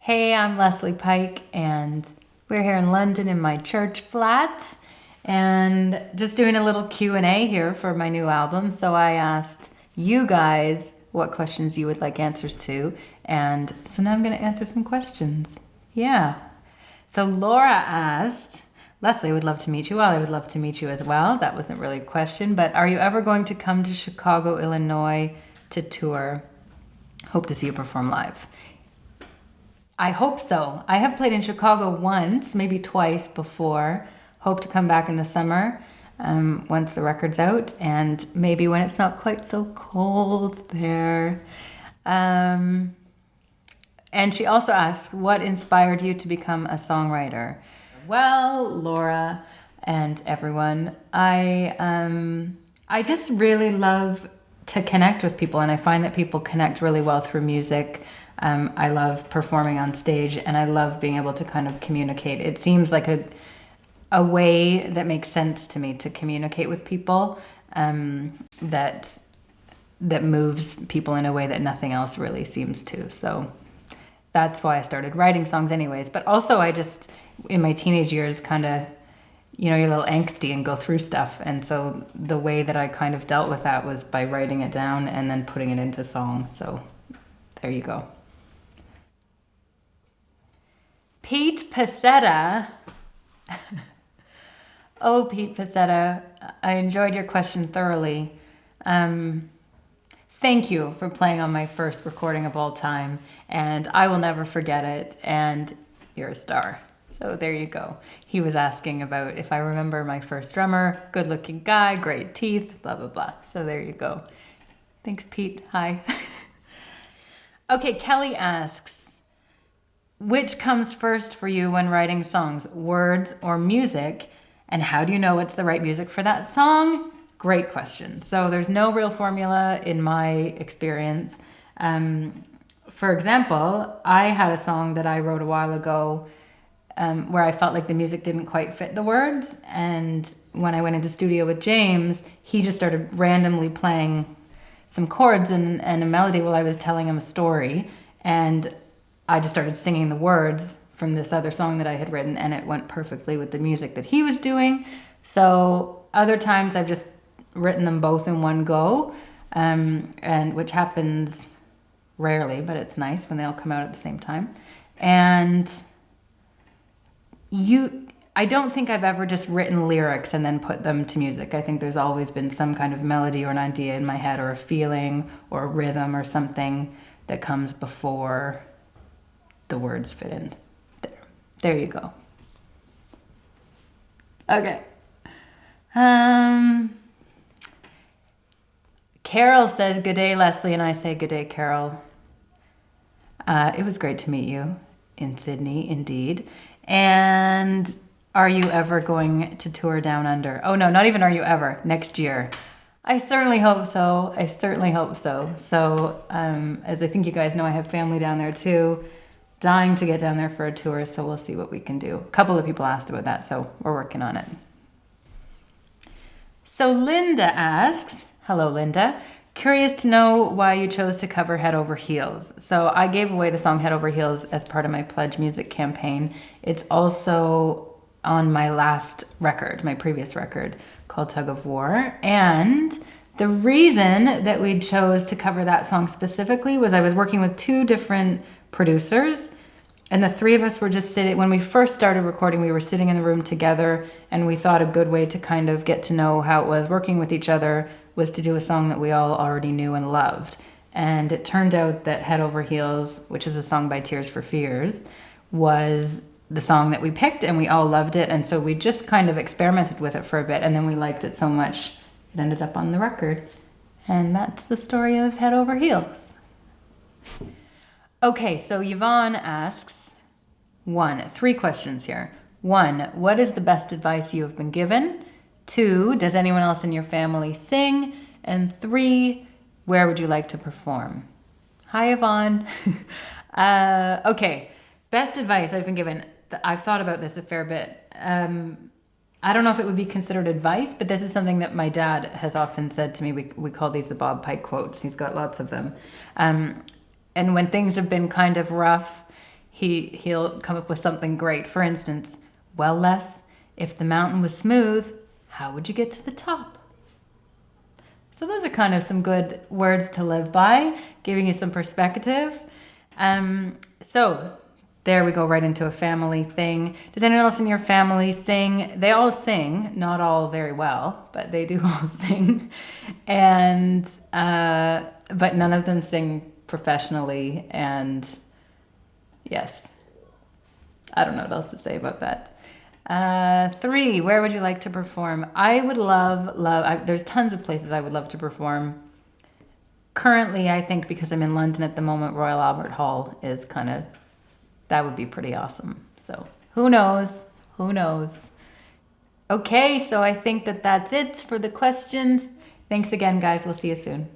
Hey, I'm Lesley Pike, and we're here in London in my church flat, and just doing a little Q&A here for my new album. So I asked you guys what questions you would like answers to, and so now I'm going to answer some questions. Yeah. So Laura asked, Lesley would love to meet you. Well, I would love to meet you as well. That wasn't really a question, but are you ever going to come to Chicago, Illinois to tour? Hope to see you perform live. I hope so. I have played in Chicago once, maybe twice before. Hope to come back in the summer once the record's out, and maybe when it's not quite so cold there. And she also asked, what inspired you to become a songwriter? Well, Laura and everyone, I just really love to connect with people, and I find that people connect really well through music. I love performing on stage, and I love being able to kind of communicate. It seems like a way that makes sense to me to communicate with people, that moves people in a way that nothing else really seems to. So that's why I started writing songs anyways. But also I just, in my teenage years, kind of, you're a little angsty and go through stuff. And so the way that I kind of dealt with that was by writing it down and then putting it into songs. So there you go. Pete Pasetta. Oh, Pete Pasetta, I enjoyed your question thoroughly. Thank you for playing on my first recording of all time, and I will never forget it, and you're a star. So there you go. He was asking about if I remember my first drummer, good-looking guy, great teeth, blah, blah, blah. So there you go. Thanks, Pete. Hi. Okay, Kelly asks, which comes first for you when writing songs, words or music? And how do you know it's the right music for that song? Great question. So there's no real formula in my experience. For example, I had a song that I wrote a while ago where I felt like the music didn't quite fit the words. And when I went into studio with James, he just started randomly playing some chords and a melody while I was telling him a story. And I just started singing the words from this other song that I had written, and it went perfectly with the music that he was doing. So other times I've just written them both in one go, and which happens rarely, but it's nice when they all come out at the same time. And I don't think I've ever just written lyrics and then put them to music. I think there's always been some kind of melody or an idea in my head, or a feeling or a rhythm or something that comes before the words fit in. There you go. Okay. Carol says, good day, Lesley, and I say, good day, Carol. It was great to meet you in Sydney, indeed. And are you ever going to tour down under? Oh, no, not even are you ever. Next year. I certainly hope so. So, as I think you guys know, I have family down there too. Dying to get down there for a tour, so we'll see what we can do. A couple of people asked about that, so we're working on it. So Linda asks, hello Linda, curious to know why you chose to cover Head Over Heels. So I gave away the song Head Over Heels as part of my Pledge Music campaign. It's also on my last record, my previous record, called Tug of War. And the reason that we chose to cover that song specifically was I was working with two different producers, and the three of us were just sitting. When we first started recording, we were sitting in the room together, and we thought a good way to kind of get to know how it was working with each other was to do a song that we all already knew and loved. And it turned out that Head Over Heels, which is a song by Tears for Fears, was the song that we picked, and we all loved it. And so we just kind of experimented with it for a bit, and then we liked it so much it ended up on the record. And that's the story of Head Over Heels. Okay, so Yvonne asks, three questions here. 1, what is the best advice you have been given? 2, does anyone else in your family sing? And 3, where would you like to perform? Hi, Yvonne. Okay, best advice I've been given. I've thought about this a fair bit. I don't know if it would be considered advice, but this is something that my dad has often said to me. We call these the Bob Pike quotes. He's got lots of them. And when things have been kind of rough, he'll come up with something great. For instance, well, Les, if the mountain was smooth, how would you get to the top? So those are kind of some good words to live by, giving you some perspective. So there we go, right into a family thing. Does anyone else in your family sing? They all sing, not all very well, but they do all sing. And but none of them sing professionally. And yes, I don't know what else to say about that. 3, where would you like to perform? I would love, there's tons of places I would love to perform. Currently, I think because I'm in London at the moment, Royal Albert Hall is that would be pretty awesome. So who knows? Who knows? Okay, so I think that's it for the questions. Thanks again, guys. We'll see you soon.